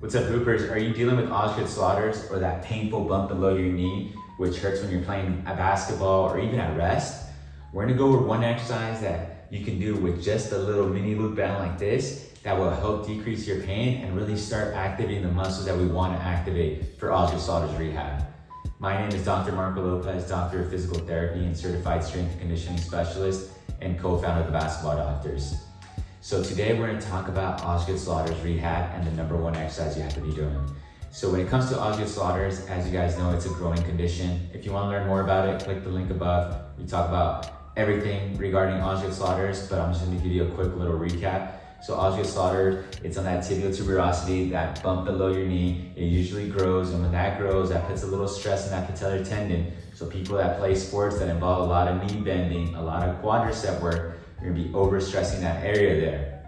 What's up, hoopers? Are you dealing with Osgood Schlatters or that painful bump below your knee, which hurts when you're playing at basketball or even at rest? We're gonna go over one exercise that you can do with just a little mini loop band like this that will help decrease your pain and really start activating the muscles that we want to activate for Osgood Schlatters rehab. My name is Dr. Marco Lopez, Doctor of Physical Therapy and Certified Strength and Conditioning Specialist and co-founder of the Basketball Doctors. So today we're going to talk about Osgood Schlatters rehab and the number one exercise you have to be doing. So when it comes to Osgood Schlatters, as you guys know, it's a growing condition. If you want to learn more about it, click the link above. We talk about everything regarding Osgood Schlatters, but I'm just going to give you a quick little recap. So Osgood Schlatters, it's on that tibial tuberosity, that bump below your knee. It usually grows, and when that grows, that puts a little stress in that patellar tendon. So people that play sports that involve a lot of knee bending, a lot of quadricep work, you're gonna be overstressing that area there.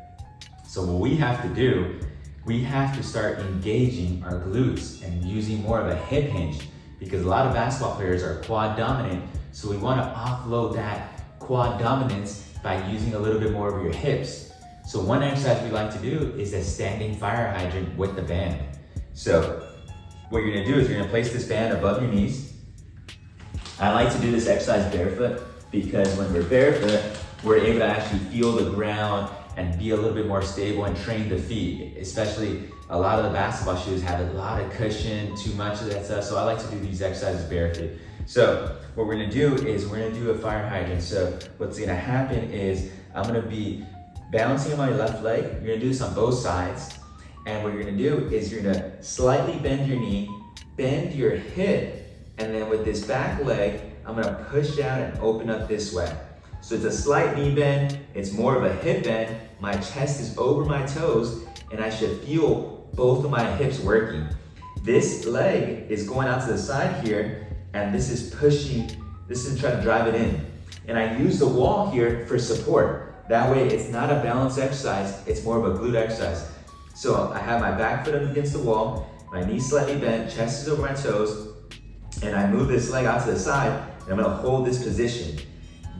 So what we have to do, we have to start engaging our glutes and using more of a hip hinge, because a lot of basketball players are quad dominant. So we wanna offload that quad dominance by using a little bit more of your hips. So one exercise we like to do is a standing fire hydrant with the band. So what you're gonna do is you're gonna place this band above your knees. I like to do this exercise barefoot because when we're barefoot, we're able to actually feel the ground and be a little bit more stable and train the feet. Especially a lot of the basketball shoes have a lot of cushion, too much of that stuff. So I like to do these exercises barefoot. So what we're gonna do is we're gonna do a fire hydrant. So what's gonna happen is I'm gonna be balancing on my left leg. You're gonna do this on both sides. And what you're gonna do is you're gonna slightly bend your knee, bend your hip, and then with this back leg, I'm gonna push out and open up this way. So it's a slight knee bend, it's more of a hip bend, my chest is over my toes, and I should feel both of my hips working. This leg is going out to the side here, and this is pushing, this is trying to drive it in. And I use the wall here for support. That way it's not a balance exercise, it's more of a glute exercise. So I have my back foot up against the wall, my knees slightly bent, chest is over my toes, and I move this leg out to the side, and I'm gonna hold this position.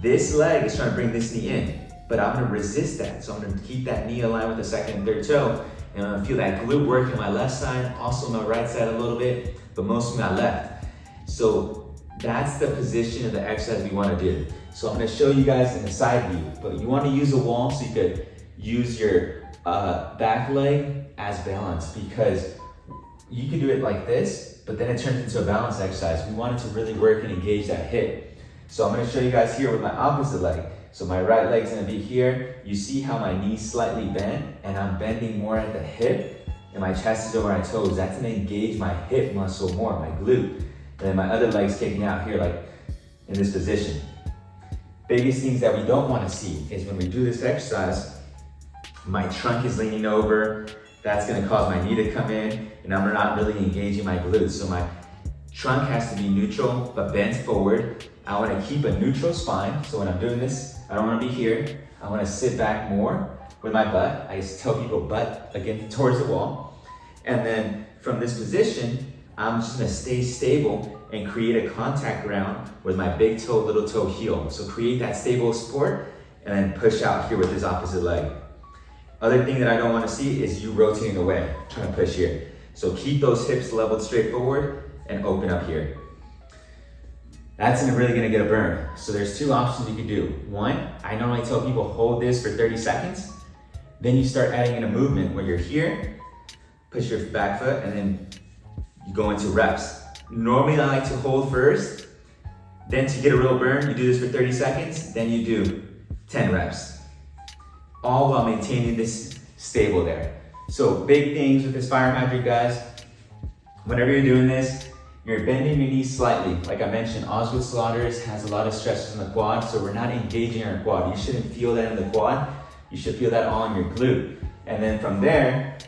This leg is trying to bring this knee in, but I'm gonna resist that. So I'm gonna keep that knee aligned with the second and third toe, and I'm gonna feel that glute work on my left side, also on my right side a little bit, but mostly my left. So that's the position of the exercise we wanna do. So I'm gonna show you guys in the side view, but you wanna use a wall so you could use your back leg as balance, because you can do it like this, but then it turns into a balance exercise. We want it to really work and engage that hip. So I'm gonna show you guys here with my opposite leg. So my right leg's gonna be here. You see how my knee's slightly bent and I'm bending more at the hip and my chest is over my toes. That's gonna engage my hip muscle more, my glute. And then my other leg's kicking out here, like in this position. Biggest things that we don't wanna see is when we do this exercise, my trunk is leaning over. That's gonna cause my knee to come in and I'm not really engaging my glutes. So my trunk has to be neutral, but bent forward. I wanna keep a neutral spine. So when I'm doing this, I don't wanna be here. I wanna sit back more with my butt. I just tell people butt again towards the wall. And then from this position, I'm just gonna stay stable and create a contact ground with my big toe, little toe, heel. So create that stable support and then push out here with this opposite leg. Other thing that I don't wanna see is you rotating away, trying to push here. So keep those hips leveled straight forward and open up here. That's really gonna get a burn. So there's two options you can do. One, I normally tell people hold this for 30 seconds. Then you start adding in a movement where you're here, push your back foot, and then you go into reps. Normally I like to hold first, then to get a real burn, you do this for 30 seconds, then you do 10 reps. All while maintaining this stable there. So big things with this fire hydrant, guys. Whenever you're doing this, you're bending your knees slightly. Like I mentioned, Osgood Schlatters has a lot of stresses in the quad, so we're not engaging our quad. You shouldn't feel that in the quad. You should feel that all in your glute. And then from there,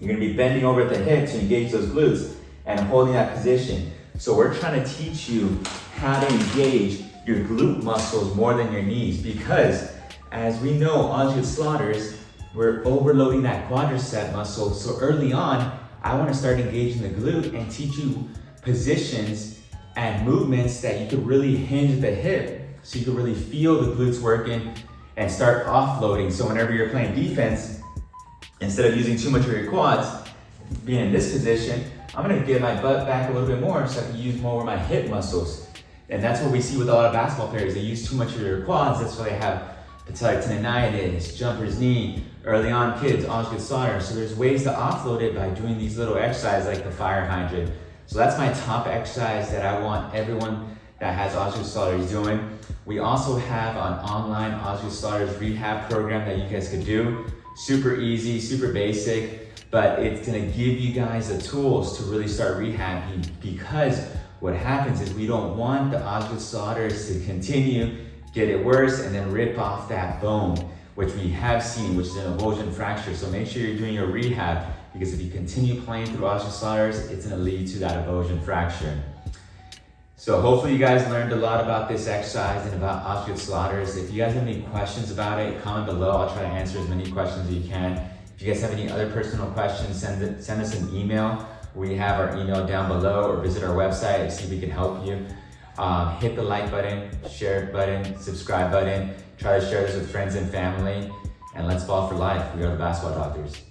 you're gonna be bending over at the hip to engage those glutes and holding that position. So we're trying to teach you how to engage your glute muscles more than your knees, because as we know, Osgood Schlatters, we're overloading that quadricep muscle. So early on, I wanna start engaging the glute and teach you positions and movements that you could really hinge at the hip, so you could really feel the glutes working and start offloading. So whenever you're playing defense, instead of using too much of your quads, being in this position, I'm gonna get my butt back a little bit more so I can use more of my hip muscles. And that's what we see with a lot of basketball players. They use too much of their quads. That's why they have patellar tendonitis, jumper's knee, early on kids, Osgood Schlatters. So there's ways to offload it by doing these little exercises like the fire hydrant. So that's my top exercise that I want everyone that has Osgood Schlatters doing. We also have an online Osgood Schlatters rehab program that you guys could do. Super easy, super basic, but it's gonna give you guys the tools to really start rehabbing, because what happens is we don't want the Osgood Schlatters to continue, get it worse, and then rip off that bone, which we have seen, which is an avulsion fracture. So make sure you're doing your rehab, because if you continue playing through Osgood Schlatters, it's gonna lead to that avulsion fracture. So hopefully you guys learned a lot about this exercise and about Osgood Schlatters. If you guys have any questions about it, comment below. I'll try to answer as many questions as you can. If you guys have any other personal questions, send us an email. We have our email down below, or visit our website and see if we can help you. Hit the like button, share button, subscribe button. Try to share this with friends and family. And let's ball for life. We are the Basketball Doctors.